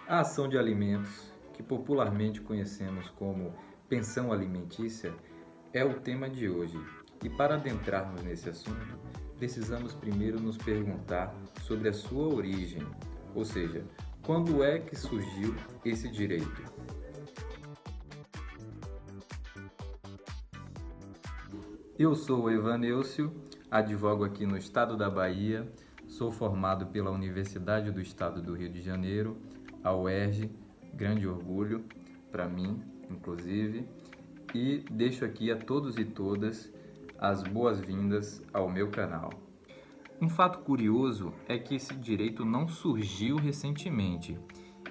A ação de alimentos, que popularmente conhecemos como pensão alimentícia, é o tema de hoje. E para adentrarmos nesse assunto, precisamos primeiro nos perguntar sobre a sua origem, ou seja, quando é que surgiu esse direito? Eu sou o Evaneucio, advogo aqui no estado da Bahia, sou formado pela Universidade do Estado do Rio de Janeiro, a UERJ, grande orgulho para mim, inclusive, e deixo aqui a todos e todas as boas-vindas ao meu canal. Um fato curioso é que esse direito não surgiu recentemente.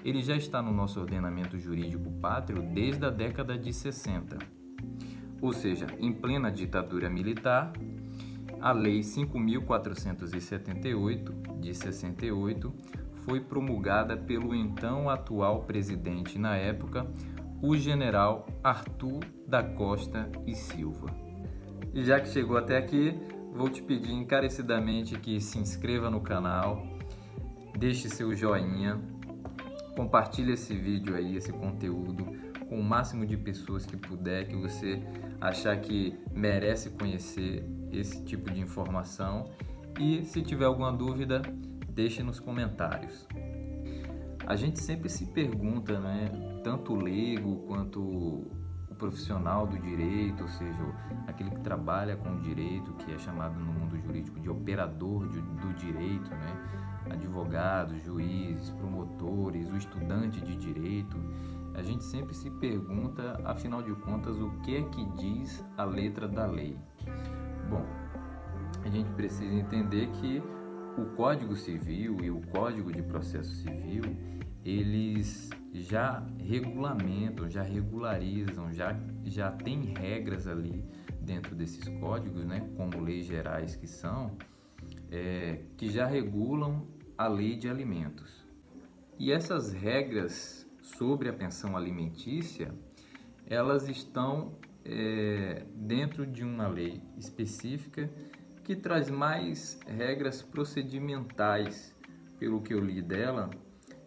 Ele já está no nosso ordenamento jurídico pátrio desde a década de 60. Ou seja, em plena ditadura militar, a Lei 5.478, de 68, foi promulgada pelo então atual presidente na época, o general Arthur da Costa e Silva. E já que chegou até aqui, vou te pedir encarecidamente que se inscreva no canal, deixe seu joinha, compartilhe esse vídeo aí, esse conteúdo, com o máximo de pessoas que puder, que você achar que merece conhecer esse tipo de informação. E se tiver alguma dúvida, deixe nos comentários. A gente sempre se pergunta, né, tanto o leigo quanto o profissional do direito, ou seja, aquele que trabalha com o direito, que é chamado no mundo jurídico de operador do direito, né, advogados, juízes, promotores, o estudante de direito. A gente sempre se pergunta, afinal de contas, o que é que diz a letra da lei? Bom, a gente precisa entender que o Código Civil e o Código de Processo Civil, eles já regulamentam, já regularizam, já tem regras ali dentro desses códigos, né, como leis gerais que são, que já regulam a lei de alimentos. E essas regras sobre a pensão alimentícia, elas estão dentro de uma lei específica que traz mais regras procedimentais, pelo que eu li dela,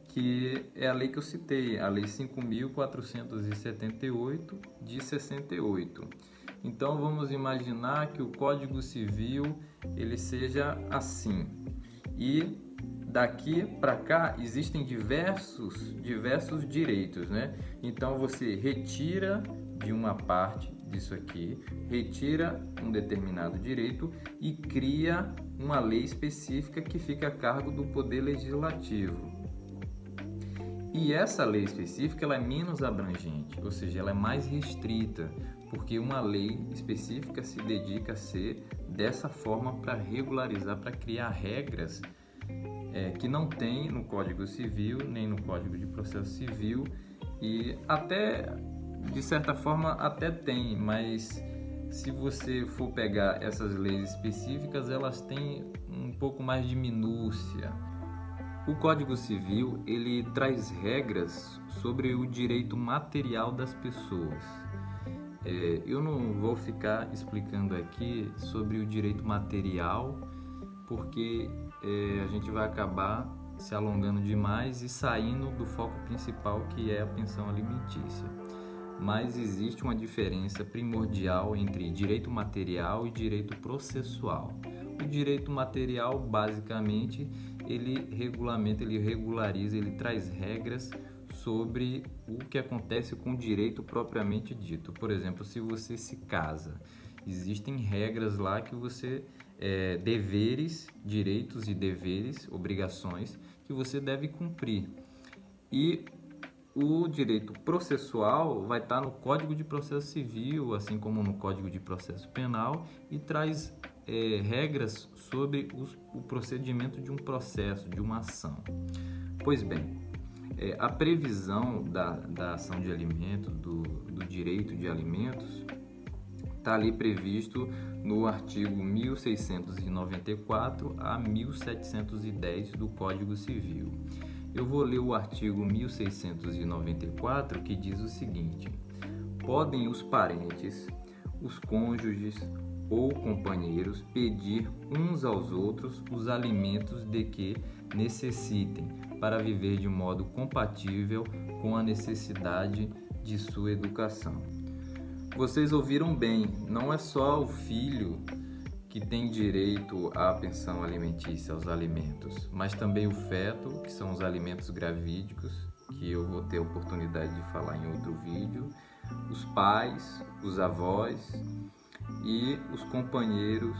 que é a lei que eu citei, a Lei 5.478 de 68. Então vamos imaginar que o Código Civil ele seja assim. E daqui para cá existem diversos direitos, né? Então você retira de uma parte disso aqui, retira um determinado direito e cria uma lei específica que fica a cargo do Poder Legislativo. E essa lei específica ela é menos abrangente, ou seja, ela é mais restrita, porque uma lei específica se dedica a ser dessa forma para regularizar, para criar regras que não tem no Código Civil, nem no Código de Processo Civil, e até, de certa forma, até tem, mas se você for pegar essas leis específicas, elas têm um pouco mais de minúcia. O Código Civil, ele traz regras sobre o direito material das pessoas. Eu não vou ficar explicando aqui sobre o direito material, porque a gente vai acabar se alongando demais e saindo do foco principal, que é a pensão alimentícia. Mas existe uma diferença primordial entre direito material e direito processual. O direito material, basicamente, ele regulamenta, ele regulariza, ele traz regras sobre o que acontece com o direito propriamente dito. Por exemplo, se você se casa, existem regras lá que você deveres, direitos e deveres, obrigações que você deve cumprir. E o direito processual vai estar no Código de Processo Civil, assim como no Código de Processo Penal, e traz regras sobre o procedimento de um processo, de uma ação. Pois bem, a previsão da ação de alimento, do direito de alimentos, está ali previsto no artigo 1694 a 1710 do Código Civil. Eu vou ler o artigo 1694, que diz o seguinte: podem os parentes, os cônjuges ou companheiros pedir uns aos outros os alimentos de que necessitem, para viver de modo compatível com a necessidade de sua educação. Vocês ouviram bem, não é só o filho que tem direito à pensão alimentícia, aos alimentos, mas também o feto, que são os alimentos gravídicos, que eu vou ter a oportunidade de falar em outro vídeo, os pais, os avós e os companheiros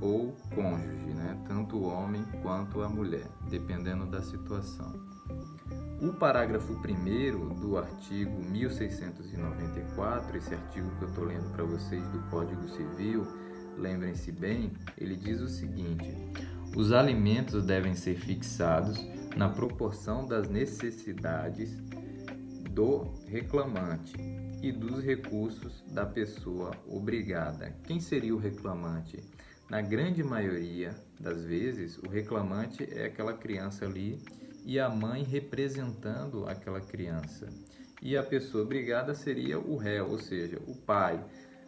ou cônjuge, né? Tanto o homem quanto a mulher, dependendo da situação. O parágrafo 1º do artigo 1694, esse artigo que eu estou lendo para vocês do Código Civil, lembrem-se bem, ele diz o seguinte: os alimentos devem ser fixados na proporção das necessidades do reclamante e dos recursos da pessoa obrigada. Quem seria o reclamante? Na grande maioria das vezes, o reclamante é aquela criança ali e a mãe representando aquela criança. E a pessoa obrigada seria o réu, ou seja, o pai.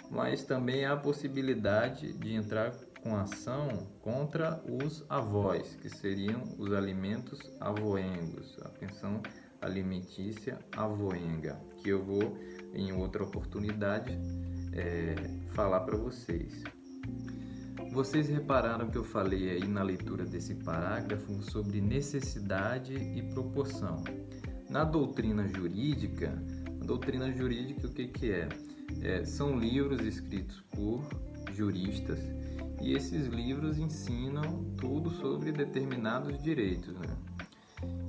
Mas também há a possibilidade de entrar com ação contra os avós, que seriam os alimentos avoengos, a pensão alimentícia avoenga, que eu vou, em outra oportunidade, falar para vocês. Vocês repararam que eu falei aí na leitura desse parágrafo sobre necessidade e proporção. Na doutrina jurídica, o que é? São livros escritos por juristas e esses livros ensinam tudo sobre determinados direitos, né?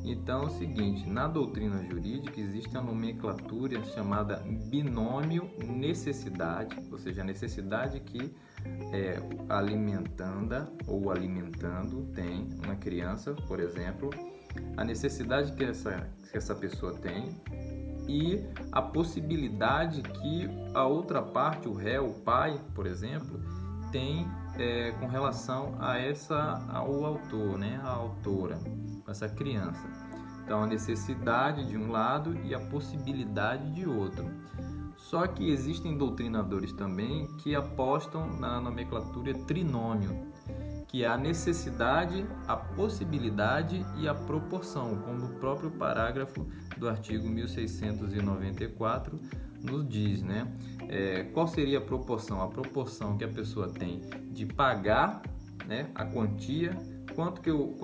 Então é o seguinte, na doutrina jurídica existe a nomenclatura chamada binômio necessidade, ou seja, a necessidade que alimentando tem uma criança, por exemplo, a necessidade que essa pessoa tem e a possibilidade que a outra parte, o réu, o pai, por exemplo, tem com relação ao autor, né, a autora, essa criança. Então, a necessidade de um lado e a possibilidade de outro. Só que existem doutrinadores também que apostam na nomenclatura trinômio, que é a necessidade, a possibilidade e a proporção, como o próprio parágrafo do artigo 1694 nos diz, né? Qual seria a proporção? A proporção que a pessoa tem de pagar, né, a quantia, quanto que eu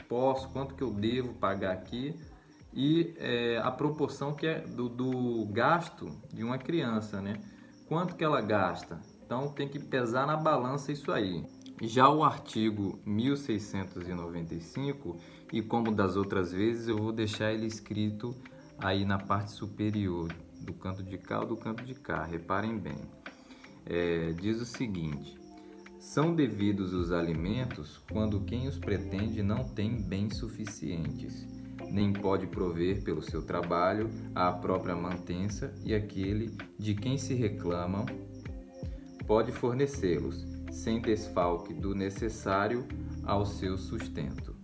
posso, quanto que eu devo pagar aqui, e a proporção que é do gasto de uma criança, né? Quanto que ela gasta? Então tem que pesar na balança isso aí. Já o artigo 1695, e como das outras vezes, eu vou deixar ele escrito aí na parte superior, do canto de cá ou do canto de cá, reparem bem. Diz o seguinte: são devidos os alimentos quando quem os pretende não tem bens suficientes, nem pode prover pelo seu trabalho a própria mantença, e aquele de quem se reclamam pode fornecê-los, sem desfalque do necessário ao seu sustento.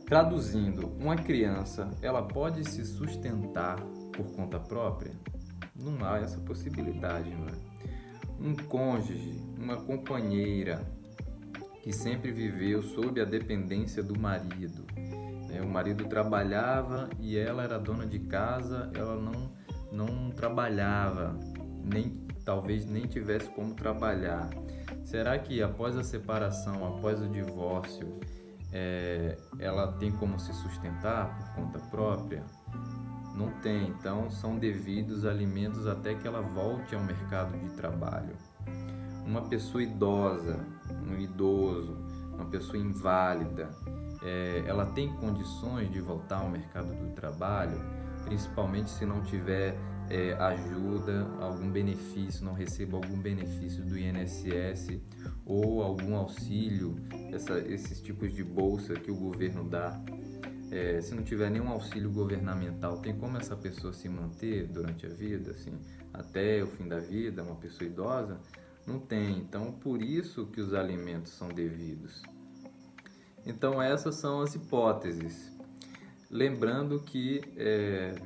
Traduzindo, uma criança, ela pode se sustentar por conta própria? Não há essa possibilidade, não é? Um cônjuge, uma companheira que sempre viveu sob a dependência do marido, né? O marido trabalhava e ela era dona de casa, ela não trabalhava, talvez nem tivesse como trabalhar. Será que após a separação, após o divórcio, ela tem como se sustentar por conta própria? Não tem, então são devidos alimentos até que ela volte ao mercado de trabalho. Uma pessoa idosa, um idoso, uma pessoa inválida, ela tem condições de voltar ao mercado do trabalho, principalmente se não tiver ajuda, algum benefício, não receba algum benefício do INSS ou algum auxílio, esses tipos de bolsa que o governo dá. Se não tiver nenhum auxílio governamental, tem como essa pessoa se manter durante a vida, assim, até o fim da vida, uma pessoa idosa? Não tem. Então, por isso que os alimentos são devidos. Então, essas são as hipóteses. Lembrando que,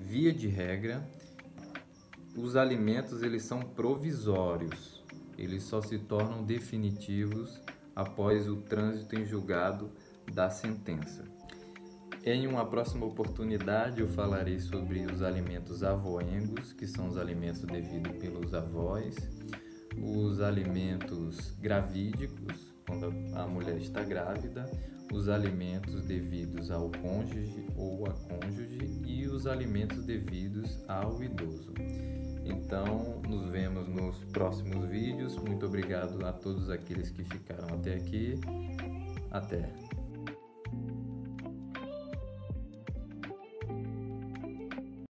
via de regra, os alimentos eles são provisórios. Eles só se tornam definitivos após o trânsito em julgado da sentença. Em uma próxima oportunidade eu falarei sobre os alimentos avoengos, que são os alimentos devidos pelos avós, os alimentos gravídicos, quando a mulher está grávida, os alimentos devidos ao cônjuge ou à cônjuge e os alimentos devidos ao idoso. Então, nos vemos nos próximos vídeos. Muito obrigado a todos aqueles que ficaram até aqui. Até!